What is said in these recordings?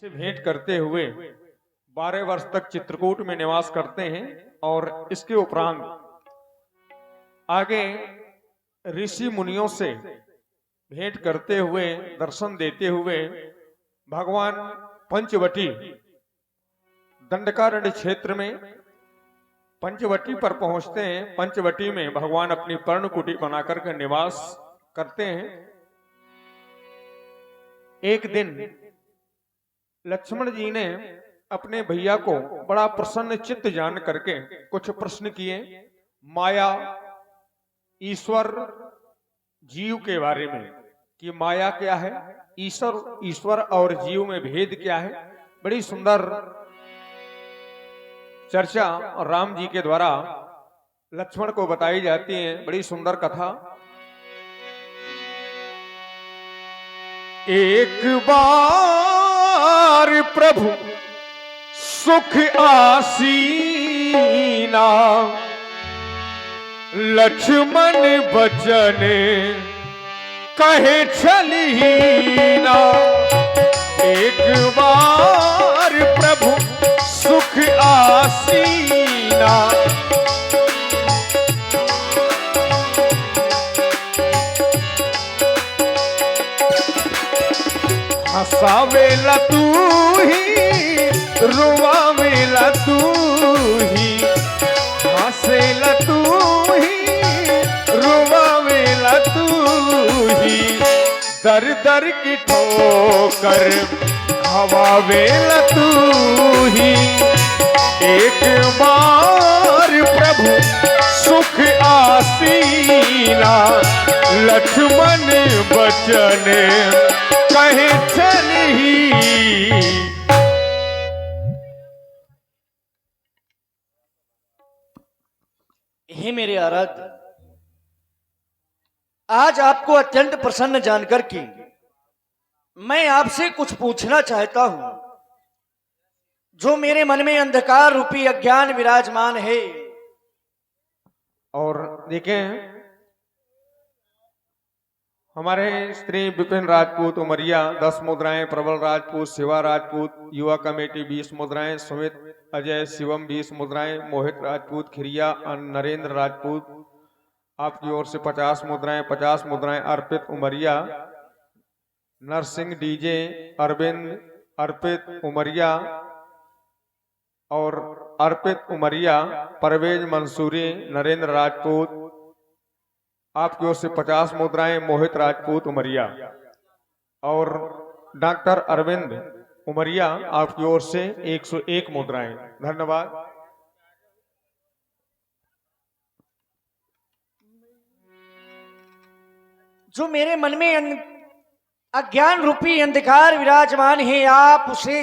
से भेंट करते हुए 12 वर्ष तक चित्रकूट में निवास करते हैं और इसके उपरांत आगे ऋषि मुनियों से भेंट करते हुए दर्शन देते हुए भगवान पंचवटी दंडकारण्य क्षेत्र में पंचवटी पर पहुंचते हैं। पंचवटी में भगवान अपनी पर्णकुटी बनाकर के निवास करते हैं। एक दिन लक्ष्मण जी ने अपने भैया को बड़ा प्रसन्न चित्त जान करके कुछ प्रश्न किए माया ईश्वर जीव के बारे में कि माया क्या है, ईश्वर और जीव में भेद क्या है। बड़ी सुंदर चर्चा राम जी के द्वारा लक्ष्मण को बताई जाती है। बड़ी सुंदर कथा। एक बार प्रभु सुख आसीना लक्ष्मण बचन कहे चलीना। एक बार प्रभु सुख आसीना हंसावेला तू ही रोवावेला तू ही, हंसेला तू ही रोवावेला तू ही, दर दर की ठोकर खवावेला तू ही। एक बार प्रभु सुख आसीना लक्ष्मण बचन कहे चली। हे मेरे आराध्य, आज आपको अत्यंत प्रसन्न जानकर कि मैं आपसे कुछ पूछना चाहता हूं। जो मेरे मन में अंधकार रूपी अज्ञान विराजमान है, और देखें हमारे श्री विपिन राजपूत उमरिया 10 मुद्राएं, प्रबल राजपूत, शिवा राजपूत, युवा कमेटी 20 मुद्राएं, सुमित अजय शिवम 20 मुद्राएं, मोहित राजपूत खिरिया, नरेंद्र राजपूत आपकी ओर से 50 मुद्राएं, 50 मुद्राएं अर्पित उमरिया, नरसिंह डीजे अरविंद अर्पित उमरिया और अर्पित उमरिया, परवेज मंसूरी नरेंद्र राजपूत आपकी ओर से 50 मुद्राएं, मोहित राजपूत उमरिया और डॉक्टर अरविंद उमरिया आपकी ओर से 101 मुद्राएं। धन्यवाद। जो मेरे मन में अज्ञान रूपी अंधकार विराजमान है, आप उसे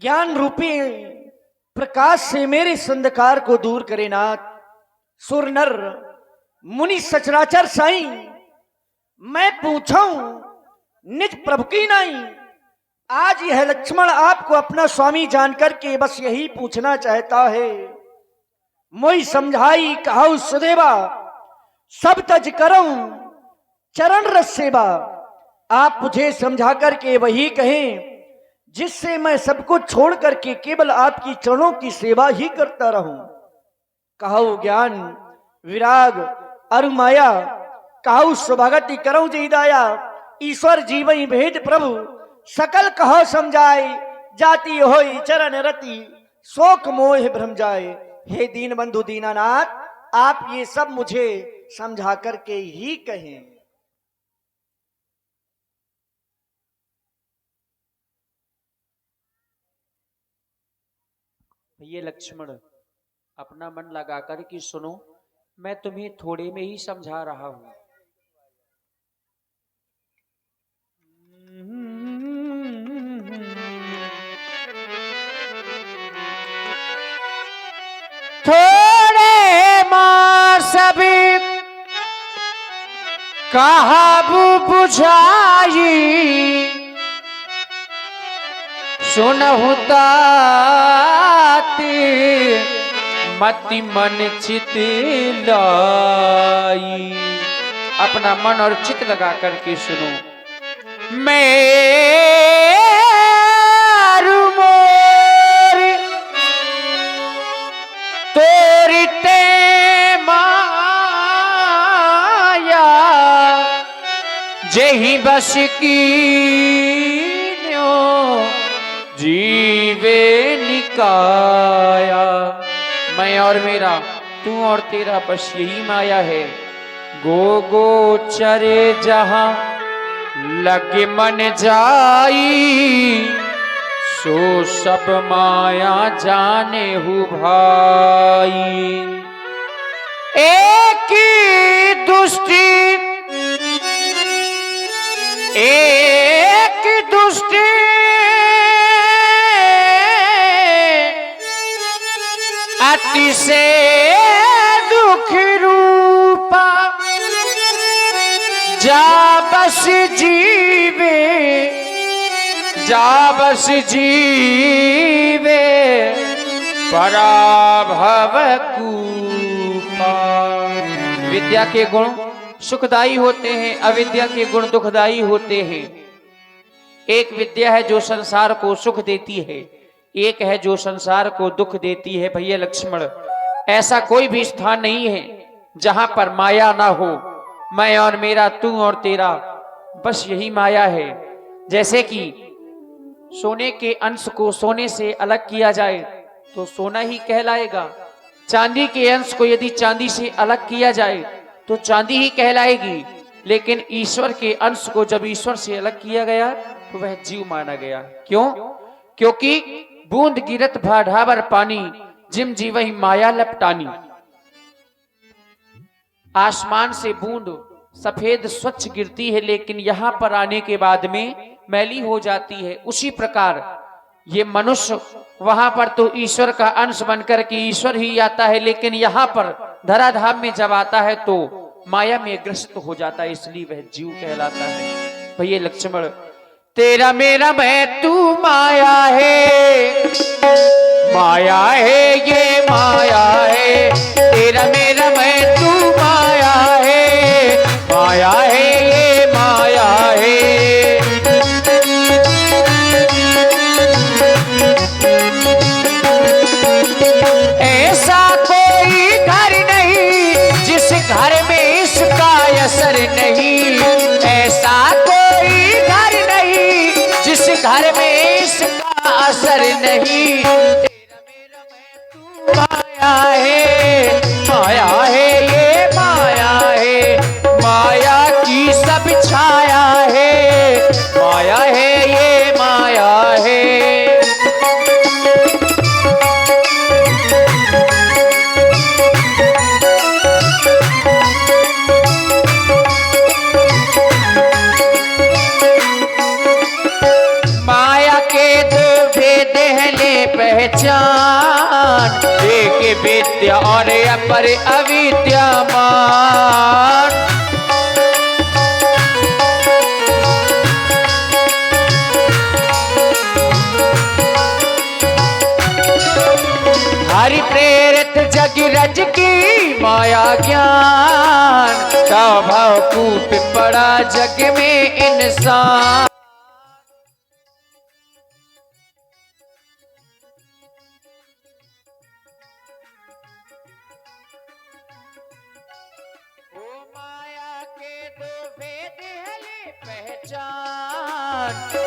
ज्ञान रूपी प्रकाश से मेरे इस अंधकार को दूर करे नाथ। सुर नर मुनि सचराचर साई मैं पूछूं निज प्रभु की नहीं। आज यह लक्ष्मण आपको अपना स्वामी जानकर के बस यही पूछना चाहता है। मोई समझाई कहाऊ सुदेवा सब तज करऊं चरण रस सेवा। आप मुझे समझा करके वही कहें जिससे मैं सब कुछ छोड़ करके केवल आपकी चरणों की सेवा ही करता रहूं। कहाऊ ज्ञान विराग अरु माया कहाऊ स्वभागति करऊं जी दाया। ईश्वर जीवई भेद प्रभु सकल कहो समझाए। जाति होई चरण रति शोक मोह भ्रम जाए। हे दीन बंधु दीनानाथ, आप ये सब मुझे समझा करके ही कहें। ये लक्ष्मण अपना मन लगा कर कि सुनो, मैं तुम्हें थोड़े में ही समझा रहा हूं। थोड़े मां सभी काबू बुझाई सुनहु ताती मति मन चित लाई। अपना मन और चित लगा करके सुनो। मैं बस की जीवे निकाया। मैं और मेरा, तू और तेरा, बस यही माया है। गो चरे जहां लगे मन जाई, सो सब माया जाने हु भाई। एक दुष्टि, एक दुष्टि अति से दुख रूपा, जा बस जीवे, जा बस जीवे पराभव कूपा। विद्या के गुण सुखदायी होते हैं, अविद्या के गुण दुखदायी होते हैं। एक विद्या है जो संसार को सुख देती है, एक है जो संसार को दुख देती है। भैया लक्ष्मण, ऐसा कोई भी स्थान नहीं है जहां पर माया ना हो। मैं और मेरा, तू और तेरा, बस यही माया है। जैसे कि सोने के अंश को सोने से अलग किया जाए तो सोना ही कहलाएगा, चांदी के अंश को यदि चांदी से अलग किया जाए तो चांदी ही कहलाएगी। लेकिन ईश्वर के अंश को जब ईश्वर से अलग किया गया तो वह जीव माना गया। क्यों? क्योंकि बूंद गिरत भाढ़ावर पानी, जिम जीवहि माया लपटानी। आसमान से बूंद सफेद स्वच्छ गिरती है, लेकिन यहां पर आने के बाद में मैली हो जाती है। उसी प्रकार ये मनुष्य वहां पर तो ईश्वर का अंश बनकर के ईश्वर ही आता है, लेकिन यहाँ पर धराधाम में जब आता है तो माया में ग्रस्त हो जाता है, इसलिए वह जीव कहलाता है। भैया लक्ष्मण, तेरा मेरा मैं तू माया है, माया है ये माया है। तेरा मेरा मैं तू माया है, माया है ये माया है। ऐसा कोई घर नहीं जिस घर में इसका असर नहीं, ऐसा कोई घर नहीं जिस घर में इसका असर नहीं। तेरा मेरा मैं तू माया है, माया है ये माया है। माया की सब छाया है, माया है ये माया है। पहचान, एक विद्या और अपर अविद्यामान। हरि प्रेरित जग रज की माया ज्ञान, स्वभाव कूप पड़ा जग में इंसान।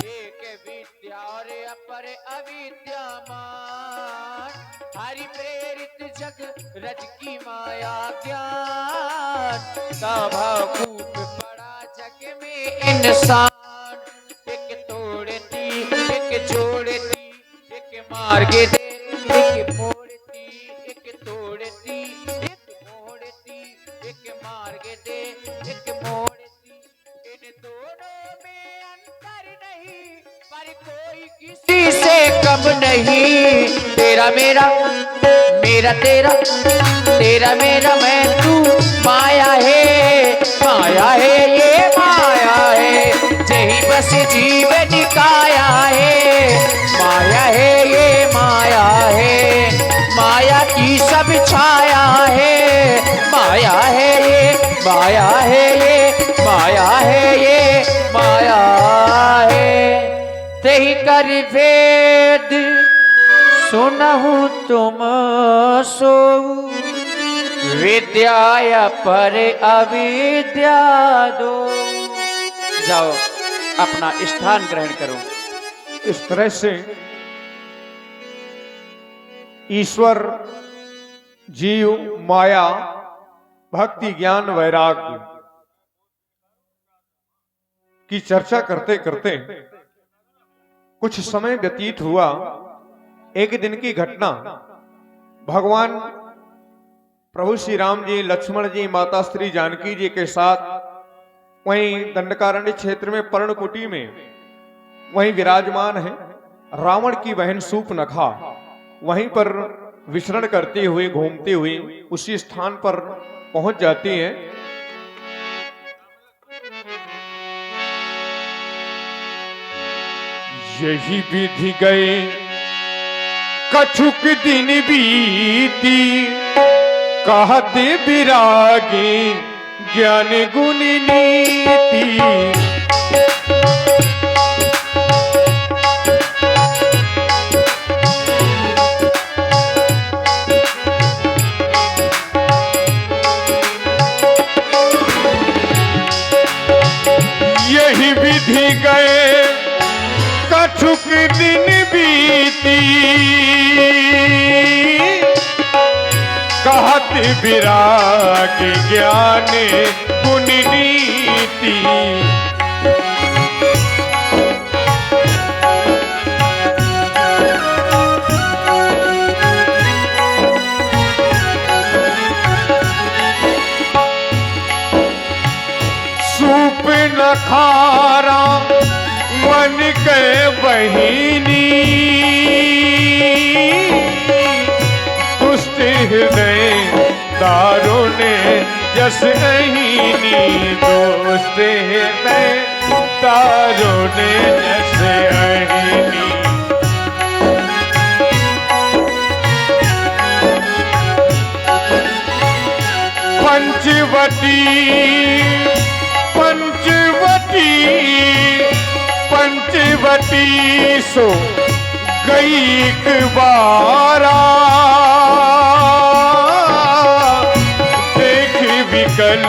एक विद्या और अपर अविद्यामान। हरि प्रेरित जग रज की माया ज्ञान, स्वभाव कूप पड़ा जग में इंसान। एक तोड़ती एक जोड़ती, एक मार्ग दे एक मोड़ती, एक तोड़ती एक मोड़ती, एक मार्ग दे एक मोड़ती। इन दोनों में अंतर नहीं, पर कोई किसी से कम नहीं। तेरा मेरा, मेरा तेरा, तेरा मेरा मैं तू माया है, माया है ये माया है। जही बस जीव निकाया है, माया है ये माया है। माया की सब छाया है, माया है ये माया है ये माया है ये माया है। तेहि कर वेद सुनहु तुम सो, विद्या पर अविद्या दो। जाओ अपना स्थान ग्रहण करो। इस तरह से ईश्वर, जीव, माया, भक्ति, ज्ञान, वैराग्य की चर्चा करते करते कुछ समय व्यतीत हुआ। एक दिन की घटना, भगवान प्रभु श्री राम जी, लक्ष्मण जी, माता श्री जानकी जी के साथ वहीं दंडकारण्य क्षेत्र में पर्णकुटी में वहीं विराजमान है। रावण की बहन सूर्पनखा वहीं पर विचरण करते हुए, घूमते हुए उसी स्थान पर पहुंच जाती है। यही विधि गए कछुक दिन बीती, कहते विरागी ज्ञान गुण नीति। यही विधि गए कछुक दिन बीती, कहत विराग ज्ञान गुण नीति। सूर्पनखा मन के बहिनी, दुष्ट हृदय दारुण जस अहिनी। दुष्ट हृदय दारुण जस अहिनी। पंचवटी पंचवटी पंचवटी सो गई एक बारा, देख विकल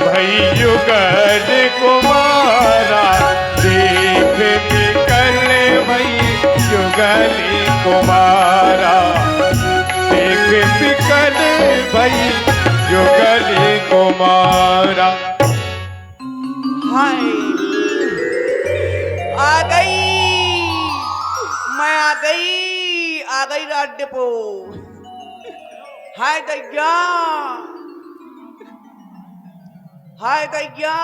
भई युगल कुमारा। देख विकल भई युगल कुमारा। देख विकल भई युगल कुमारा। हाय, आ गई, मैं आ गई रात डिपो। हाय दैया, हाय दैया।